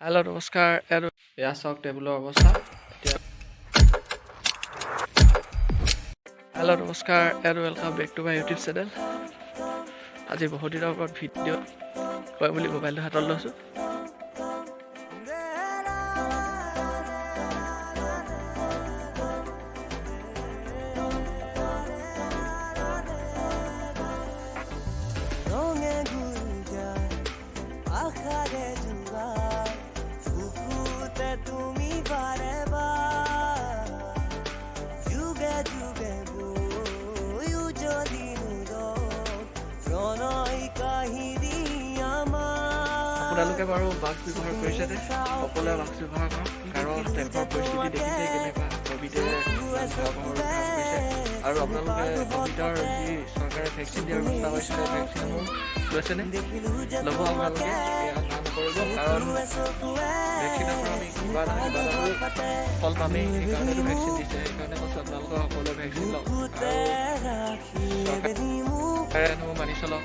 Hello' নমস্কাৰ আৰু এয়া চাওক টেবুলৰ অৱস্থা এতিয়া হেল্ল' নমস্কাৰ আৰু welcome back to my YouTube channel. আজি বহুত দিনৰ ওপৰত ভিডিঅ' কয় বুলি মোবাইলটো হাতত লৈছোঁ। আপোনালোকে বাৰু মাস্ক ব্যৱহাৰ কৰিছেনে? সকলোৱে মাস্ক ব্যৱহাৰ কৰক, কাৰণ দেশৰ পৰিস্থিতি দেখিছে কেনেকুৱা ক'ভিডে ভয়াৱহ ৰূপ ধাৰণ কৰিছে। আৰু আপোনালোকে ক'ভিডৰ যি চৰকাৰে ভেকচিন দিয়াৰ ব্যৱস্থা কৰিছিলে ভেকচিনসমূহ লৈছেনে? ল'ব আপোনালোকে, এয়া না নকৰিব, কাৰণ ভেকচিনৰ পৰা আমি কিবা নহয় কিবা এটা ফল পামেই, সেইকাৰণেতো ভেকচিন দিছে। সেইকাৰণে কৈছোঁ আপোনালোকে সকলোৱে ভেকচিন লওক আৰু চৰকাৰে মানি চলক।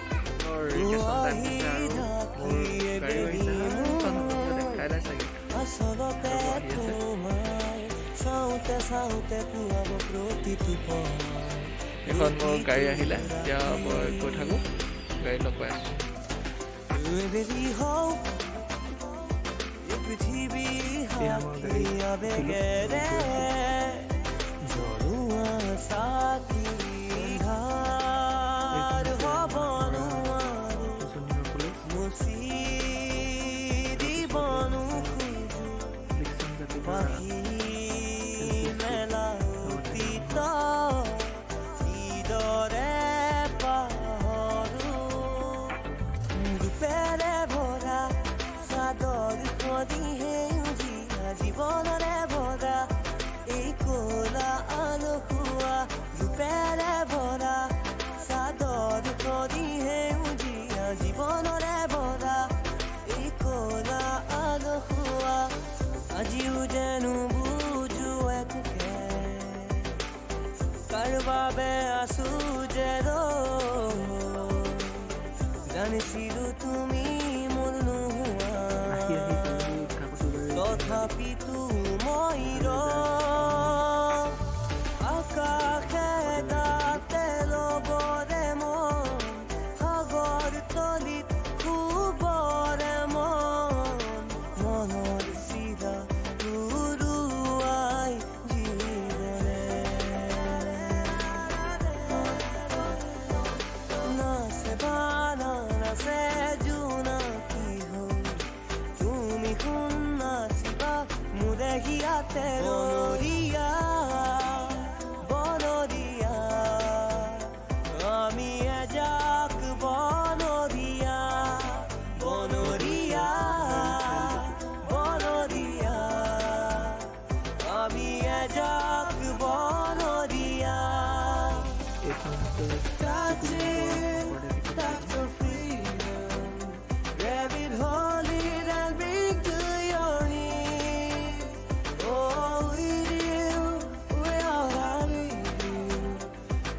এখন মোৰ গাড়ী আহিলে, এতিয়া মই গৈ থাকোঁ, গাড়ীত লগ পাই আছোঁ। জীৱনৰে ভৰা এই কোলা আলসুৱা ৰূপেৰে ভৰা চাদৰ কৰিহে উজিয়া জীৱনৰে ভৰা এই কোলা আলসুৱা আজিও জানো বুজো এটোকে কাৰ বাবে আছো যে জানিছিলো তুমি মোৰ নোহোৱা তথাপিতো মই আকাশে তাতে ল'বৰে মন সাগৰ তলিত শুবৰে মনৰ চিৰা উৰুৱাই জীৱনে নাচে বানা নাচে জোনাকী হৈ তুমি শুন মুদেহিয়াতে বনৰীয়া বনৰীয়া আমি এজাক বনৰীয়া বনৰীয়া বনৰীয়া আমি এজাক বনৰীয়া That's the freedom. Grab it, hold it, and bring to your knees. Oh, with you, we are with you.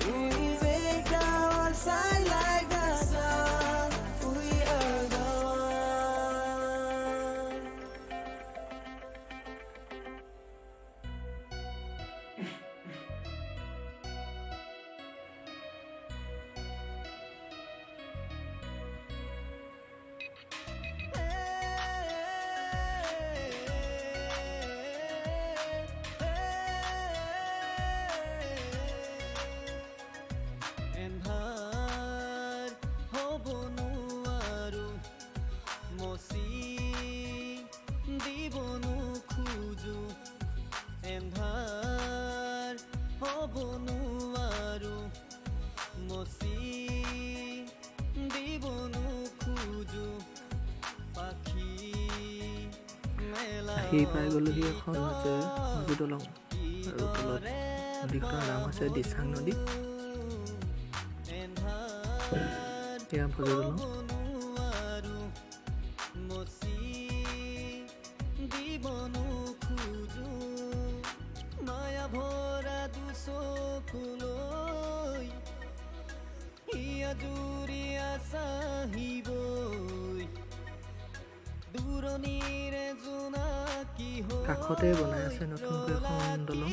We make our side like the sun. We are the one. এন্ধাৰ হ'ব নোৱাৰো মচি দিব নোখোজো এন্ধাৰ হ'ব নোৱাৰো মচি দিব নোখোজো পাখি মেলা আহি পাই গ'লোহি। এখন হৈছে মজু দলং আৰু তলত নদীখনৰ নাম হৈছে দিচাং নদী। এয়া ভজু দলং। মায়া ভৰা দুচকুলৈ হিয়া জুৰিয়া চাহিবই দূৰণিৰে কাষতে বনাই আছে নতুনকৈ এখন দলং।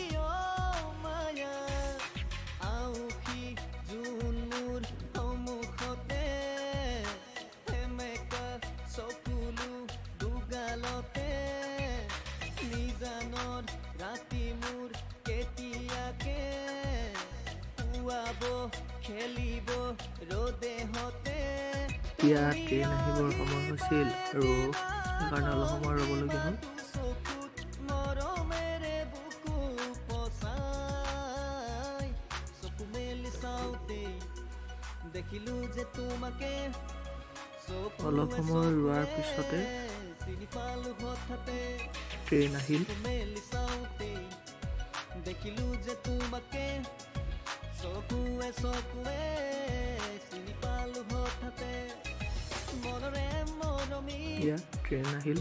এতিয়া ট্ৰেইন আহিবৰ সময় হৈছিল আৰু সেইকাৰণে অলপ সময় ৰ'বলগীয়া হ'ল। অলপ সময় ৰোৱাৰ পিছতে ট্ৰেইন আহিল। এতিয়া ট্ৰেইন আহিল।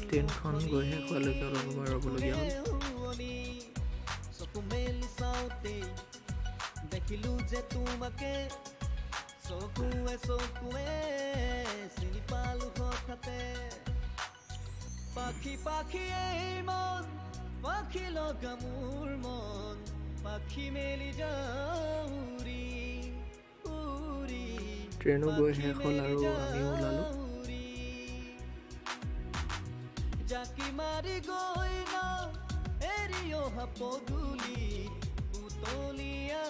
ট্ৰেইনখন গৈ শেষ হোৱালৈকে অলপ সময় ৰ'বলগীয়া হ'ল। দেখিলো যে তোমাকে চকুৱে চকুৱে চিনি পালো হঠাতে পাখি পাখি এই মন পাখি লগা মোৰ মন পাখি মেলি যাউৰি উৰি ট্ৰেইনো গৈ শেষ হ'ল আৰু আমি ওলালো। জাকি মাৰি গৈ ন এৰি অহা পদূলি উতলিয়া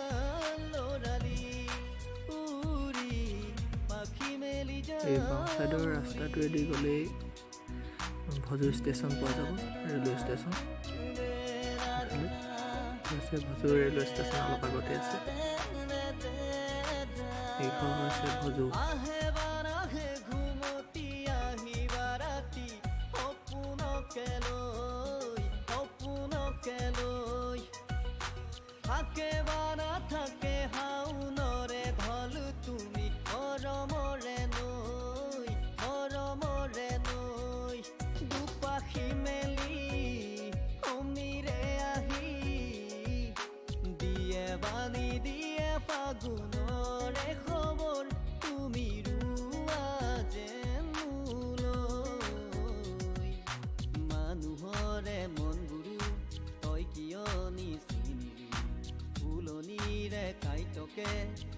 এই বাওঁ চাইডৰ ৰাস্তাটোৱেদি গ'লেই ভজু ষ্টেচন পোৱা যাব, railway station. Bhoju railway station অলপ আগতে আছে। এইখন হৈছে ভজু।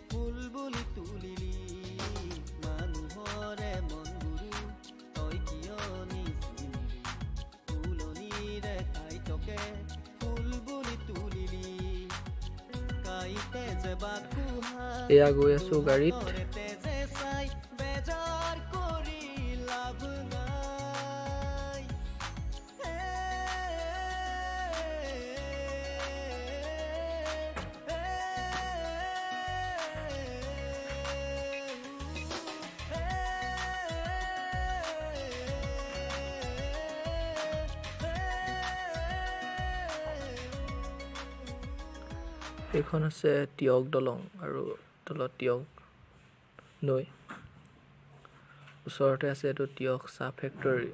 ফুলবুলি তুলিলি মানুহৰে মনগুৰু তই কিয় নিচিনিলি ফুলনিৰে কাইটকে ফুলবুলি তুলিলি কাইতে যে বাকুহা এয়া গৈ আছো গাড়ীত। বেজাৰ কৰি লাভ নাই এইখন আছে টিয়ক দলং আৰু তলত টিয়ক নৈ। ওচৰতে আছে এইটো টিয়ক চাহ ফেক্টৰী।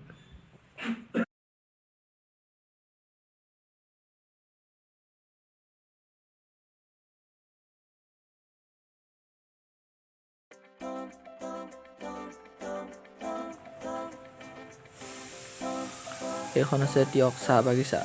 এইখন আছে টিয়ক চাহ বাগিচা।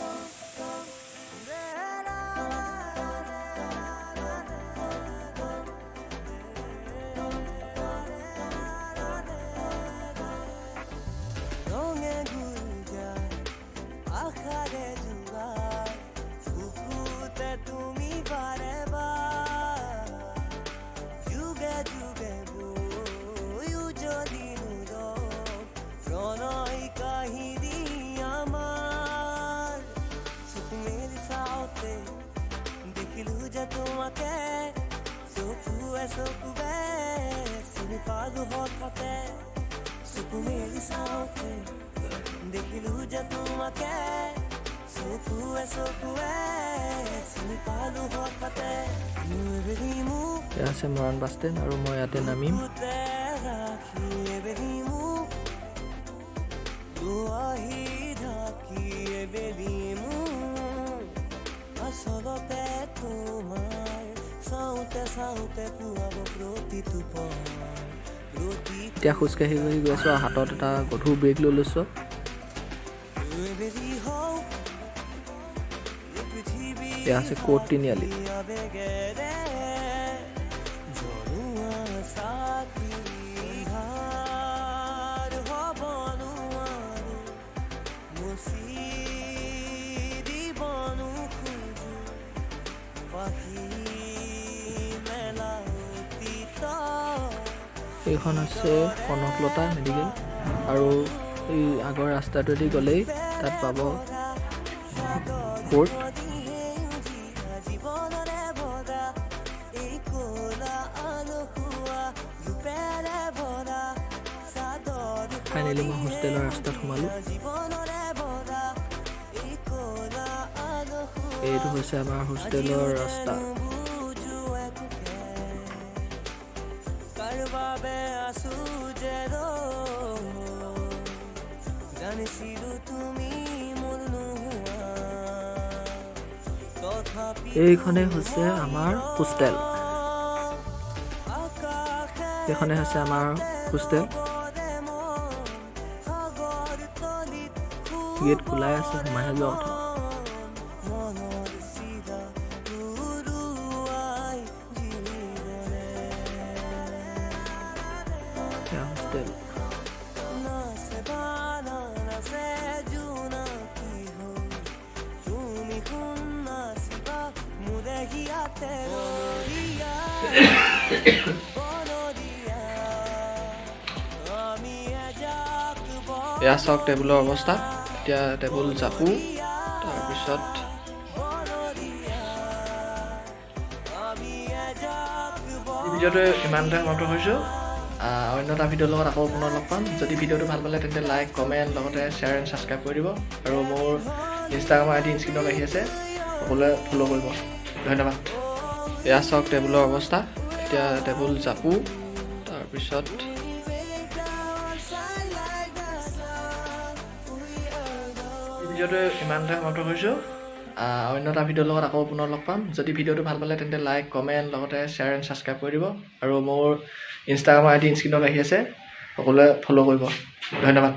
এয়া আছে মৰাণ বাছ ষ্টেণ্ড আৰু মই ইয়াতে নামিম। আচলতে তোমাৰ চাওঁতে চাওঁতে পুৱাব প্ৰতিটো পৰ এতিয়া খোজকাঢ়ি গৈ আছোঁ আৰু হাতত এটা গধুৰ বেগ লৈ লৈছোঁ এয়া আছে কোৰ্ট তিনিআলি এইখন আছে কনকলতা মেডিকেল আৰু এই আগৰ ৰাস্তাটোৱেদি গ'লেই তাত পাব কোৰ্ট ফাইনেলি মই হোষ্টেলৰ ৰাস্তাত সোমালোঁ এইটো হৈছে আমাৰ হোষ্টেলৰ ৰাস্তা এইখনে হৈছে আমাৰ হোষ্টেল এইখনে হৈছে আমাৰ হোষ্টেল গেট খোলাই আছে সোমাই যোৱা কথা হোষ্টেল এয়া চাওক টেবুলৰ অৱস্থা এতিয়া টেবুল জাপো তাৰপিছত ভিডিঅ'টো ইমানতে সমাপ্ত হৈছোঁ অন্য এটা ভিডিঅ'ৰ লগত আকৌ পুনৰ লগ পাম যদি ভিডিঅ'টো ভাল পালে তেন্তে লাইক কমেণ্ট লগতে শ্বেয়াৰ এণ্ড ছাবস্ক্ৰাইব কৰি দিব আৰু মোৰ ইনষ্টাগ্ৰামৰ আইডি স্ক্ৰীণত আহি আছে সকলোৱে ফ'ল' কৰিব ধন্যবাদ এয়া চাওক টেবুলৰ অৱস্থা এতিয়া টেবুল জাপো তাৰপিছত ভিডিঅ'টো ইমানতে সমাপ্ত হৈছোঁ অন্য এটা ভিডিঅ'ৰ লগত আকৌ পুনৰ লগ পাম যদি ভিডিঅ'টো ভাল পালে তেন্তে লাইক কমেণ্ট লগতে শ্বেয়াৰ এণ্ড ছাবস্ক্ৰাইব কৰি দিব আৰু মোৰ ইনষ্টাগ্ৰামৰ আইডি স্ক্ৰীণত আহি আছে সকলোৱে ফ'ল' কৰিব ধন্যবাদ